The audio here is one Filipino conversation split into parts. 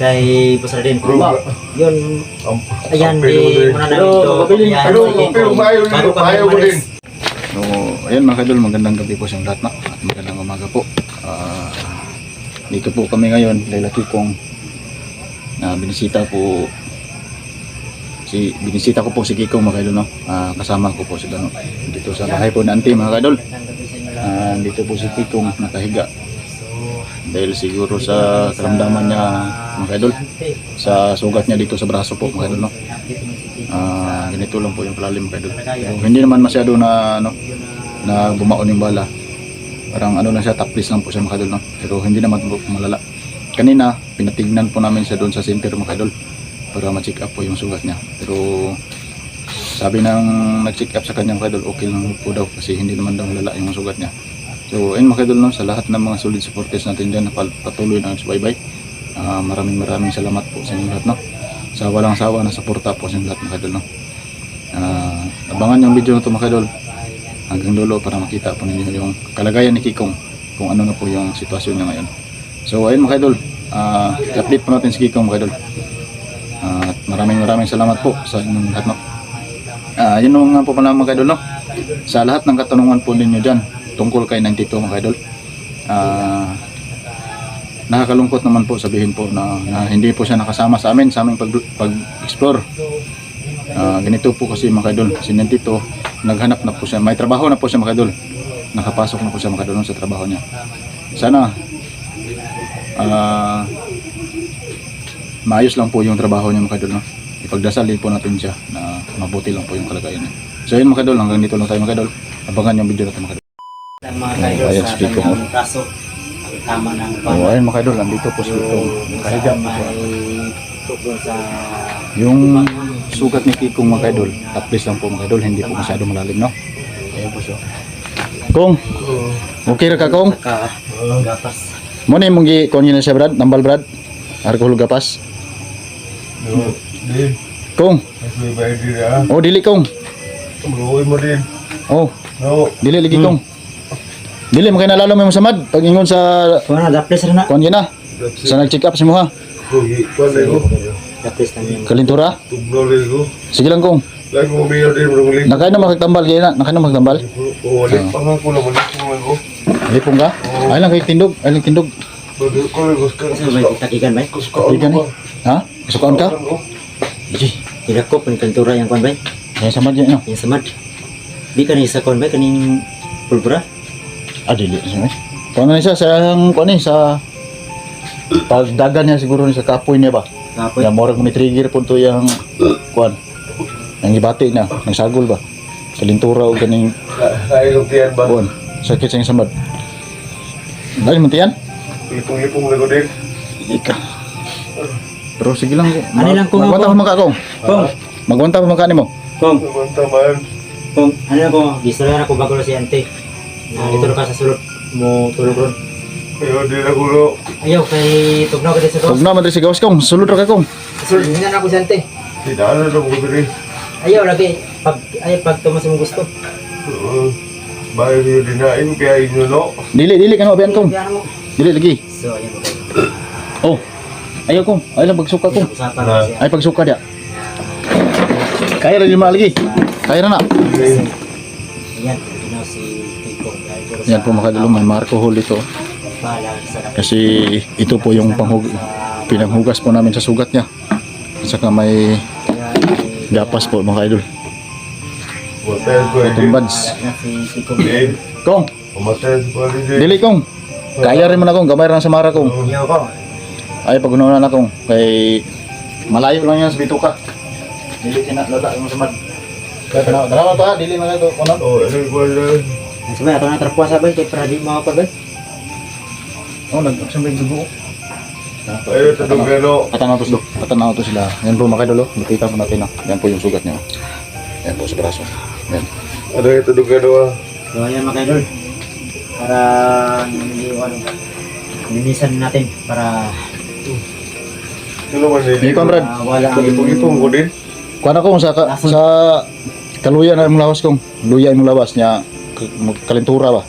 Kay Boss Radin Kumba. Yun, ayan, di muna namin ito. Bago kami umalis. So, ayan mga kadol, magandang gabi po sa lahat na at magandang umaga po. Dito po kami ngayon, lalaki kong binisita ko si Kikong mga kadol, no? Kasama ko po sila, no? Dito sa bahay po na auntie mga kadol. Dito po si Kikong nakahiga dahil siguro sa karamdaman niya mga kadol, sa sugat niya dito sa braso po mga kadol, no? Ganito lang po yung palalim mga kadol. Hindi naman masyado na bumaon yung bala, parang lang siya, taplis lang po siya mga kadol, no? Pero hindi naman po malala. Kanina pinatignan po namin siya doon sa center mga kadol para ma-check up po yung sugat niya, pero sabi ng nag-check up sa kanya mga kadol, okay lang po daw kasi hindi naman daw malala yung sugat niya. So ayun mga kadol, no, sa lahat ng mga solid supporters natin dyan na patuloy na nagsubaybay, maraming salamat po sa inyo lahat, no? Sa walang sawa na suporta po sa inyo lahat mga kadol, no? Abangan yung video na ito mga kadol hanggang dulo para makita po ninyo yung kalagayan ni Kikong, kung ano na po yung sitwasyon niya ngayon. So ayun mga kadol, i-update po natin si Kikong mga kadol. At maraming salamat po sa inyong lahat, no? Yun nga po pala mga kadol, no? Sa lahat ng katanungan po ninyo dyan tungkol kay 92 mga idol, nakakalungkot naman po sabihin po na hindi po siya nakasama sa aming pag-explore. Ganito po kasi mga idol, si 92 naghanap na po siya, may trabaho na po siya mga idol, nakapasok na po siya mga idol sa trabaho niya. Sana maayos lang po yung trabaho niya mga idol, no? Ipagdasal din po natin siya na mabuti lang po yung kalagayan niya. So yun mga idol, hanggang dito lang tayo mga idol. Abangan yung video natin mga idol. Mga kaidol sa kanyang kaso, ang tama ng Ayun mga idol, nandito po si Kikong nakahiga po siya. sa Yung sugat ni Kikong mga idol, taplis lang po mga idol, hindi po masyado malalim, no? Ayan po siya. Kong, okay ra ka Kong? gapas. Mo na yung mong gi-konyo na siya Brad, nambal Brad, alcohol gapas. Kong, oh dili Kong. Oh, dili lagi Kong. Dili mo kayo nalalo mo samad pag ingon sa Kuha na, daples rin na. kuan gina. Sa nag-check up si mo ha. Daples na niya. Kalintura. Sige lang Kong. Nakain na magtambal kaya na, nakain na magtambal. Lipong ka? Ay lang kay tindog, ay lang tindog. Saan ba takikan ba? Ikan eh. Ha? Sukaan ka? Di, tinakop ang kantura yung kuhan ba? Yan samad yan, no? Yung samad. Di ka sa kuhan ba? Kaning pulbura? Dili. Kuan na siya sa kuan ni sa pagdagan niya siguro ni sa kapoy niya ba. Kapoy. Ya morag may trigger po to yang kuan. Ang ibati na, nagsagol ba. Kalintura o ganing kuan. Sakit sa samad. Dali man tiyan? Lipong-lipong na ko din. Ika. Pero sige lang ko. Ano lang kung magwanta ako? pa magkakong. Kung, Magwanta pa magkani mo. kung, Taman-taman. kung, ano lang ko, gistorya na ko bago na si Ante. Na dito na ka sa sulot mo tulog ron. Ayaw din ako no. Ayaw, kay tugnaw ka din sa dos. Huwag na man si gawas kong. Sulod ra ka kong. Sulod, hindi na ako si Ante. Tinaanan na ko din. Ayaw, lagi. Pag tumas mong gusto. Bayo niyo dinain, biyahin nyo no. Dili ka na abiyan kong. Biyahan mo. Dili lagi. So, ayaw mo. Oh. Ayaw kong. Ay lang pagsuka kong. Usapan na siya. Ay pagsuka dia. Kaya ra lima lagi. Kaya ra na. Yan, ginaw si Kiko. Yan po mga kadulong, may alcohol dito. Kasi ito po yung pinanghugas po namin sa sugat niya. At saka may gapas po mga idol. Hotel ko Itong buds. din. Kong, Hotel ko din. dili kong. Kaya rin mo na kong, gamay rin sa mara kong. Ayaw ko. Ay pag-unawa na kong. Kay malayo lang yan sa bituka. Dili kinalala yung samad. Dalawa to ha, dili mga ito. Oh, ano ko din. Sabay, ato na trapuan sabay. Kaya para di makapag. Oh, nag-aksambay dugo. Ayaw tatong gano. Patanaw to sila. Yan po mga idol, nakita po natin. Yan po yung sugat niya. Yan po sa braso. Yan. Ano yung tatong gano ah. So, ayan mga idol. Para linisan natin. Para Ano man Hindi din. ko, Brad. wala ang Lipong-lipong ko din. Kuha na kong sa kaluya na yung lawas kong. Luya yung lawas niya. Kalintura ba?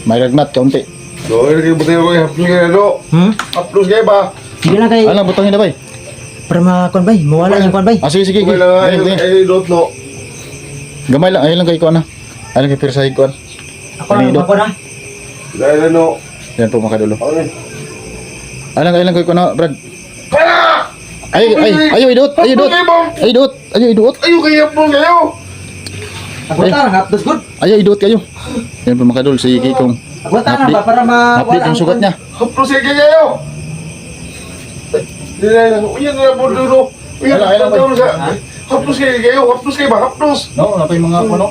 May ragnat kaunti. So, ano kayo buti ko yung haplos kayo ano? Haplos kayo ba? Sige lang kay Alang, butangin na bay. para makuan bay, mawala yung kuan bay. Ah, sige, sige. Kumay lang Gamay, gamay. ay dot no. Gamay lang, ayun lang kay kuan na. Ayun kay pirsahin kuan. Ako na Panido. ako na. Dahil ano. Yan po mga kadulo. Ano yun? Ayun lang kay kuan na, Brad. Kaya! Ayo idot, ayo idot. Ayo idot, ayo idot. Ayaw kaya po kayo! Ako ta nga dos good. Ayo idot kayo. Yan po mga kadulo, si Kikong. Ako ta na ba para mawala. Update ang sugat niya. Haplos kayo! Hindi na lang. Uyan na po dito. Uyan Ayun, na ayun, po sa... Haplos kayo! Haplos kayo ba? Haplos! No, napay mga ano.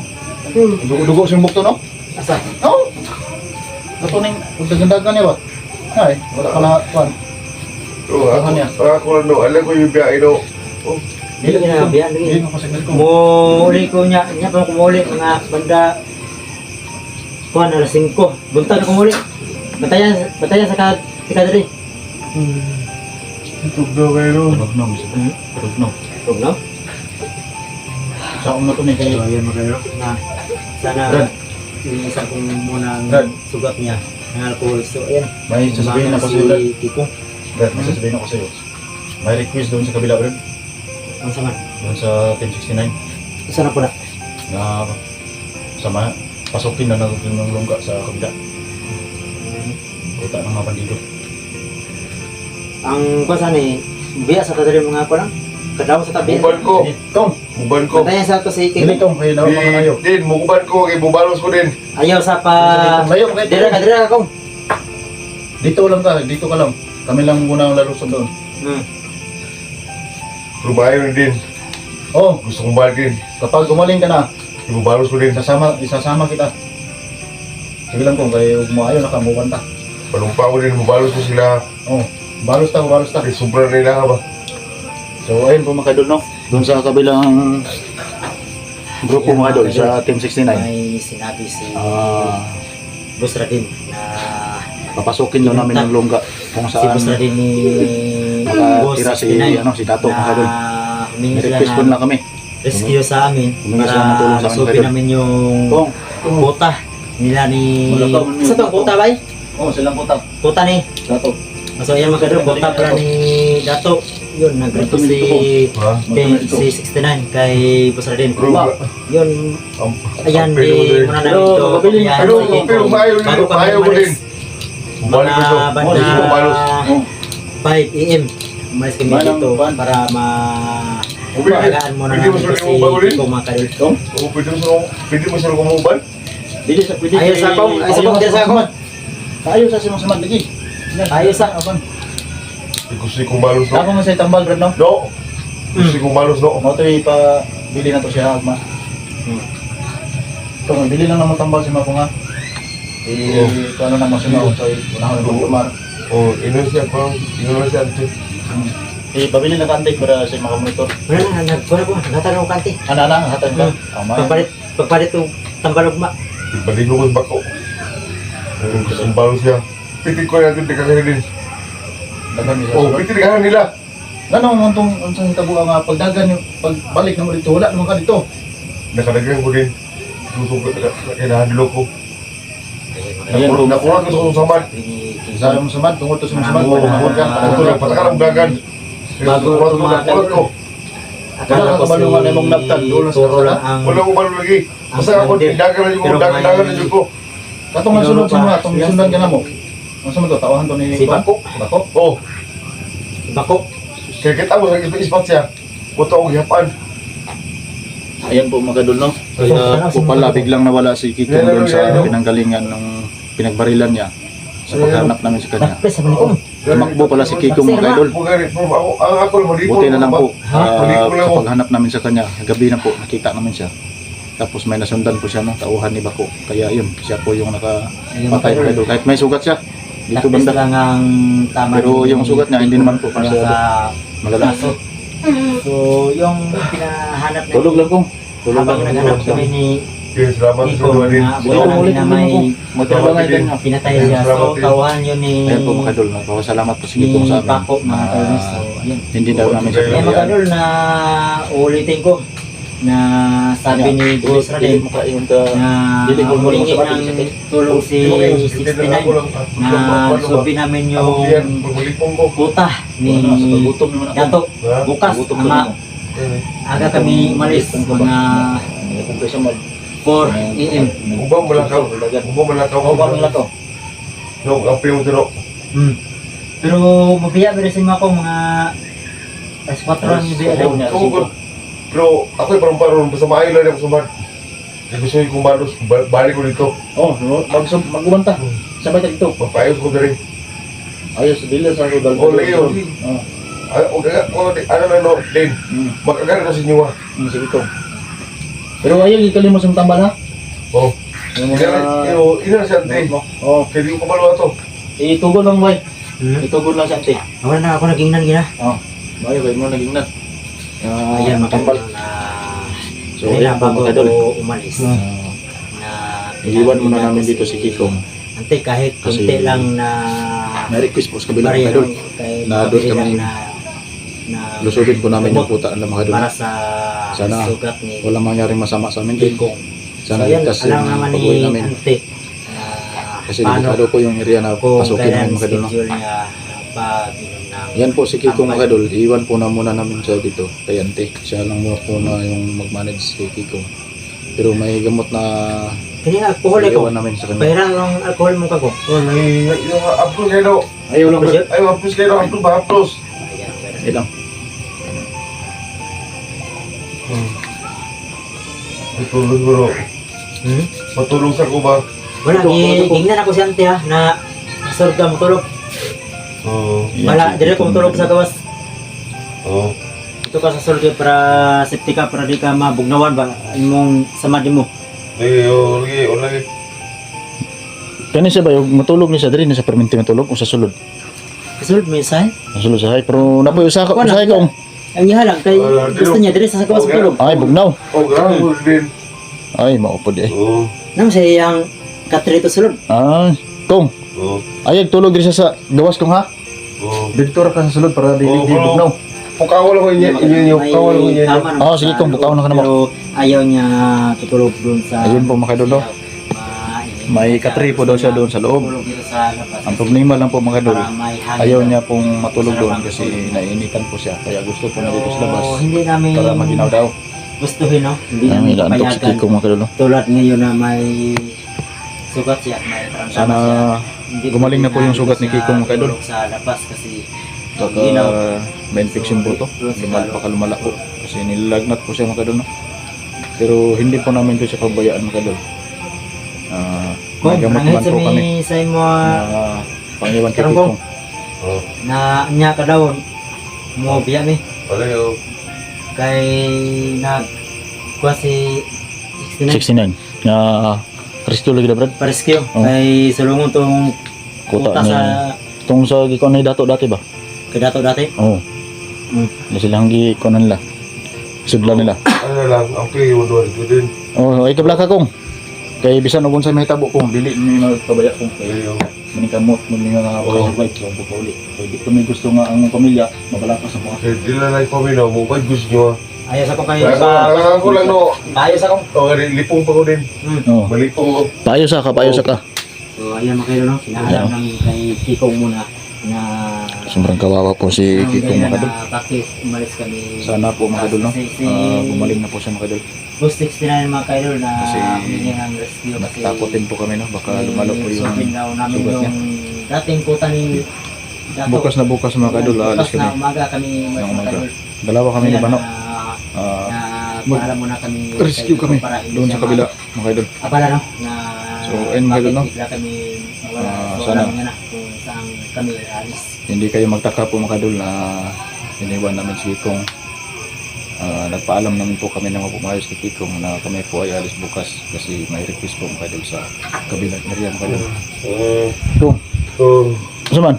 Dugo sa bukto no. Asa? No. Dato ning dagandagan niya ba? Ay, wala ka na kuan. Oo, ako lang no. Alam ko yung biyahe no. Dili na biyan Hindi lagi. ko sa ko. Muli ko niya pa kumuli mga banda kuan alas 5. Buntag na kumuli. Batayan sa kadri. Itog daw kayo no. Turog no, mismo. Turog no. Tug no? Sa una to ni kay Ayan mo kayo. Na sana Brad. isa kong muna ang Brad. sugat niya ng alcohol. So ayan. may sasabihin ako sa iyo. si Kiko. Brad, may sasabihin ako sa iyo. May request doon sa kabila, Brad. Ang sama. Doon sa 1069 Isa na po na. na sama pasukin na natin ng lungga sa kabila. Kuta ng mga bandido. Ang kuan ni biya sa kadri mga ko lang. Kadaw sa tabi. Buban ko. Tong, Buban ko. Batayan sa to si dili Kiko. tong kayo daw mga ayo. Din, mukuban ko. Kay bubalos ko din. Ayaw sa pa. Layo kay Dira ka kong. Dito lang ka, dito ka lang. Kami lang muna ang lalusot doon. Lumayo na din. Oh, Gusto kong balik din. kapag gumaling ka na, Ibubalos ko din. isasama kita. Sige lang kung kayo maayo nakamukan ta. Palumpa ko din. Bubalos ko sila. Oh, balos ta. Kay sobra na ilang ba? So ayun po mga kadol no. Doon sa kabilang grupo mga kadol sa Team 69. May sinabi si Ah, Boss Radin na papasukin daw namin yung lungga kung si saan Boss Radin ni Boss nakatira si 69 ano si Tato mga kadol. na humingi May sila request po ng na kami. rescue sa amin Humingi sila ng tulong sa amin, subi Idol. namin yung Kung kuta nila ni Malakaw, sa to kuta ba? oh silang putak. Kuta ni Tato. so ayan mga kadol kuta pala ni Dato yun nag-request si Ha? si 69 kay Boss Radin Pero, yun ayan di muna namin ito papayahan pero, sa Kiko. pero mayo Bago kami ko din. umalis Bumalik ko siya. mga Oh, sige, bubalos. banda 5 AM umalis kami Manang dito ban. para Pwede- maagaan muna pwede namin mo ito sila si umabulin? Kiko mga kadol. Oo, pwede mo sila kumuban? Dili sa pwede. Ayaw sa akong, ayaw sa akong, ayaw sa akong. Ayaw sa simang lagi. Ayaw sa- apan. Gusto kong balos no? Ako nga sa tambal brad no. No. Gusto kong balos no? Mo to ipa bili na to siya agma. Kung bili lang naman tambal si Mako nga. Eh, kung ano naman si Mako, so unahon na kumar. Oh, inon siya parang inon siya. Eh, pabili na kantik para sa mga monitor. Wala na, nagkuha ko, natanong kanti. Ana, hatan ka. Tama. Pagpalit yung tambalog ma. Ibalik ko sa bako. Gusto kong balos siya. Pitit ko natin dikasahin din. Dagan ni sa Oh, sulod. pitit dikasahin nila. Ano mo tong unsang hitabo nga pagdagan yung pagbalik na mo dito wala naman ka dito. Nakadagan ko din. Gusto ko kinahadlo ko. Ayan, kung Nakuha ko sa samad. sa mo samad tungod to sa samad Manamo, pagkakawag ka. Ako lang patakan ang dagan. Bago Nakuha ko. Akala ko kabalungan na mong nagtag, doon sa turo sala. lang ang Wala ko balo lagi. Basta ako dagan na yung dagan na yung ko. Katong nagsunod sa mga atong gisundan ka na mo. Unsa man to tawahan to ni Si Bako. Bako. Oh, Bako. kaya kita mo sa ispat siya. Kuto ko gihapan. Ayan po mga kadol no. Kaya po pala biglang nawala si Kiko doon sa pinanggalingan ng pinagbarilan niya. Sa paghanap namin sa kanya. Tapos sa balik Tumakbo pala si Kiko mga kadol. Ang ako lang malipon. Buti na lang po Malipon lang sa ako. paghanap namin sa kanya. Gabi na po nakita namin siya. Tapos may nasundan po siya no, tauhan ni Bako. Kaya yun, siya po yung nakapatay mga kadol. Kahit may sugat siya dito Tapos banda. lang ang tama. Pero yung sugat niya hindi naman po para masyado sa malala. kaso. So, yung pinahanap na Tulog lang kung. Tulog habang lang. naghanap kami ni Kaya salamat sa Kiko mga din. na buwan namin na may Magtrabaho din. pinatay niya. So, tawahan yun ni Ayan po mga kadol. Nagpapasalamat po si Kiko ni sa amin. Pako mga na kadol. So, ayun. hindi daw namin siya Eh mga pinabayaan. kadol na uulitin ko. na sabi ni Dili Israel mo kaingon ka. na Dili ko mo humingi sa sakit. ng tulong si 69 na subi namin yung kuta ni Gutom naman ako. Yato. Bukas, Gutom ama, aga kami malis mga Kung kasi mag 4 AM. Ubang malakaw. Ubang malakaw. Ubang malakaw. No, ang piyo dito. Pero mabiya pero sa mga as 4 ang ibiya daw. Pero ako parang basta maayo lang ako sumad. Gusto ko kumalos, balik ko dito. Oh, magumanta. Sabay ta dito. Papayos ko diri. Ayos dili sa rodal. Oh, Leo. Oh. Ano na no, din. Magkagana na sa inyo. Sige to. Pero ayaw ikalimos ang tambal ha. Oh. Yung mga Ina siya ante. oh, Kaya di ko kapalo ito. itugol lang boy. Itugol lang sa ante. Wala na ako nagingnan gina. Oh. Bayo kay mo naging nat. Ayan tambal. makambal na So, ayan ayan po, bago mga idol. ako umalis. Na Iwan muna namin dito si Kikong. Ante kahit Kasi kunti lang na Na-request po sa kabilang mga barya idol. kay Na doon kami na lusubin po namin yung puta ng mga idol. para sa Sana sugat ni walang mangyaring masama sa amin din. Kikong. Sana So yan, ligtas alam yung naman pag-uwi ni namin. Ante Kasi delikado po yung area na kung pasukin kailan namin mga idol. No? schedule niya pag-inom ng Yan po si Kikong mga idol. Iwan po na muna namin siya dito kay Ante. Siya lang mo po na yung mag-manage si Kikong. Pero may gamot na kini alcohol ko. iwan namin sa kanya. Pahira ang alcohol mo kako. Oh, yung aplos kayo daw. Ayaw lang Aplos ba? yun? Ay, aplos kayo daw. Aplos ba? Aplos. Ayaw lang. Matulog bro. Matulog sa ko ba? Wala, gingnan ako si Ante ha, na nasurog ka matulog. Oo. Wala, dire ko matulog sa gawas. Oo. Ito ka sa surge para safety ka, para di ka mabugnawan ba imong samad mo. Lagi, lagi. Kani siya ba yung matulog ni siya diri ni sa perminti matulog o sa sulod? Kasulod mo isa. Sa sulod sa hay pero napoy usa ka Wala. usahay ka. Ang iha lang kay Wala, gusto niya dire sa gawas Okay. matulog. Ay bugnaw. Oh, grabe mo din. Ay maupod eh. Oo. Nang sa iyang katrito sulod. Ah, kong. Oo. Ayag tulog diri siya sa gawas kong ha. Oo. Dito ra ka sa sulod para di Oo, di bro. bugnaw. Pukawal ko niya, inyo, pukawal ko niya. Oo, sige, kung bukaw na ka naman. Pero ayaw niya tutulog doon sa Ayun po mga idol. May katri po daw siya doon sa loob. Tulog dito sa labas. Ang problema lang po mga idol, Para may hangin ayaw daw. niya pong matulog doon kasi naiinitan po siya. Kaya gusto po na dito sa labas Oo, hindi namin para maginaw daw. gustuhin, no? Hindi Ang namin ilantok si payagan. Kiko mga idol. Tulad ngayon na may sugat siya, may karamdaman Sana siya. Hindi gumaling na po yung sugat ni siya Kiko mga idol. tulog sa labas kasi Baka ginaw. may infection po to. Lumala po. Kasi nilalagnat po siya mga idol. No? Pero hindi po namin po siya pabayaan mga idol. May gamot Nangit man sa po kami may sa imo na pangiwan kay Karang Kiko. Oo. na niya ka daw mo biya mi Wala yun. kay nag kuha si 69 69. Na rescue lagi na brad. pa-rescue Oh. kay sulungon tong Kuta kuta niya. sa Itong sa gikon na dato dati ba? kadato dati. Oo. Na silang gikonan nila. Sudlan nila. Ano na lang, ang piyo doon ito din. Oh, ay kabla ka kong. Kay bisan ugon sa mahitabo kong dili ni pabaya kong kay Ayun. manikamot mo nga survive so po uli. Kay di kami gusto nga ang pamilya mabalakas sa mga. Kaya di na lang kami na, mukha gusto nyo. Ayos ako kayo Kaya sa ko lang no. ayos ako. O, lipong pa ko din. Oh. Malipong ko. Payo sa ka, payo sa ka. So ayan mga kayo no, Yeah. sinaalam namin kay Kikong muna na Sobrang kawawa po si Kiko mga kadol. bakit umalis kami. Sana po mga kadol no. Gumaling na po siya mga kadol. Post 69 mga kayo na Kasi humingi ng rescue kasi Natakotin po kami no. Baka lumalo po yung solving daw namin sugat niya. yung dating kuta ni Dato. Bukas na bukas mga kadol alis Bukas na kami. umaga kami Ng mga umaga. kadol. Dalawa kami ni Kaya Bano. na paalam muna kami Rescue kay kami Kiko para hindi doon siya sa kabila mga kadol. Abala no na So, ayun, mga idol, no? bigla kami nawala. So, sana. alam niya na kung saan kami alis. Hindi kayo magtaka po mga kadol na iniwan namin si Kikong. Nagpaalam namin po kami na mapumayos kay Kikong na kami po ay alis bukas kasi may request po mga kadol sa kabilang area mga kadol. Kung, saan man?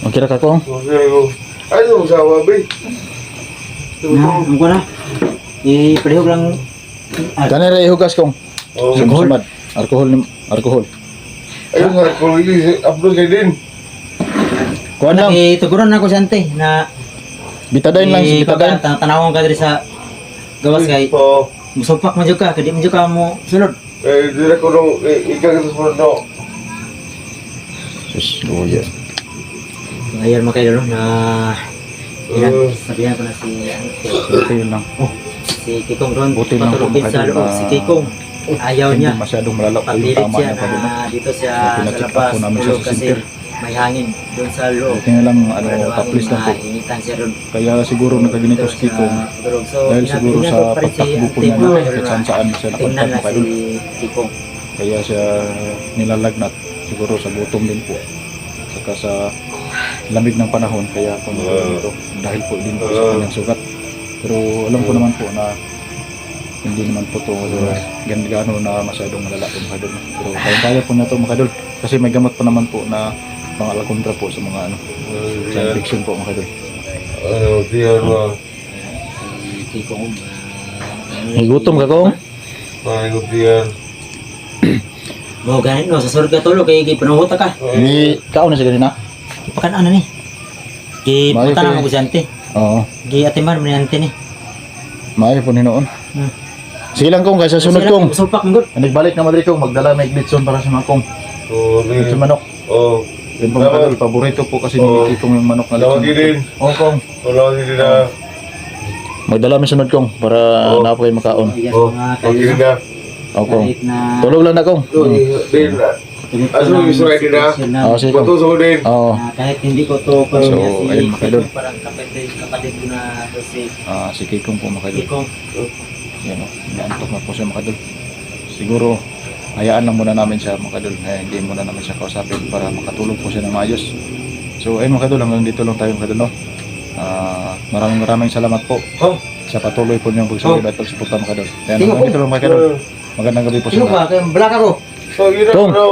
Magkira ka Kong? Ano mo sa wabi? Na, ano ko na? Ipalihog lang. Kanira ihugas Kong. Oh, Alcohol. Alcohol. ayun sa kung hindi, upload kayo din. Kuhan lang. Ituguran na ko sa ante na Bitadain lang, bitadain. tanawang ka diri sa gawas kay Oo. musupak mo jud ka, kadi mo jud ka mo sunod. Di na ko nung ikaw ito sa no. Sus, luya. Ngayon mga kaidol na sabihan ko na si Buti lang. si Kikong Ron Buti lang po, patulogin sa mga loob. idol, Si Kikong ayaw Hindi niya. masyadong malalak po yung Papilit tama siya niya pa doon. na dito siya So, sa pinacheck up labas po namin siya tulog sa kasi center. may hangin doon sa loob. Buti na lang, ano, taplis lang po. Mainitan siya doon. Kaya siguro nakaganito si Kikong dahil siguro sa pagtakbo po niya na kahit saan saan siya Tingnan napunta na mga idol. si Kikong. Kaya siya nilalagnat siguro sa gutom din po. Saka sa lamig ng panahon kaya po dito dahil po din po sa kanyang sugat. Pero alam ko naman po na hindi naman po ito gano'n na masyadong malala po mga idol. Pero kaya po na ito mga idol kasi may gamot pa naman po na mga alakontra po sa mga ano sa infection po mga idol. Ano, diyan na. Si Kikong. May gutom ka kong? Ano, diyan. Mo ganit no sa surga ka tulog kay panuhot ka. May kaon na siya ganina? Ipakan ano ni? Ki Mayo punta na kay- mo si ante. Oo. Gi atiman mo ni ante ni. Maayo po ninoon. Hmm. Sige lang kong kaysa sunod kong. Supak mo gud. Nagbalik na Madrid kong magdala may glitson para sa mga kong. Oo, Glitson manok. Oo. Yun po mga idol, paborito po kasi Oo. ni Kikong yung manok na Lawagi din. Oo kong. Wala din na. Magdala may sunod kong para Oo. na po kayo makaon. Yes, Oo, mga lawagi din na. Oo kong. kahit na Tulog lang na kong. Din na. Aso yung isuray din na. Oo sige kong. Puto sa din. Oo. kahit hindi ko to So, si ayun, mga idol. Kikong, parang kapatid ko na to si Si Kikong po mga idol. Kikong. Yan o. Naantok na po siya mga idol. Siguro hayaan lang muna namin siya mga idol. Hindi muna namin siya kausapin para makatulog po siya ng maayos. So ayun mga idol, hanggang dito lang tayo mga idol. No? Maraming salamat po Oh. sa patuloy po niyong pagsulit at pagsuporta mga idol. Yan, Tingnan hanggang po. dito lang mga idol. Magandang gabi po sa Sino lahat. ba? Kaya black ako. So, yun na. Kong. Ano?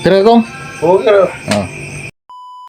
Tira kong. Oo, yun na. Ah.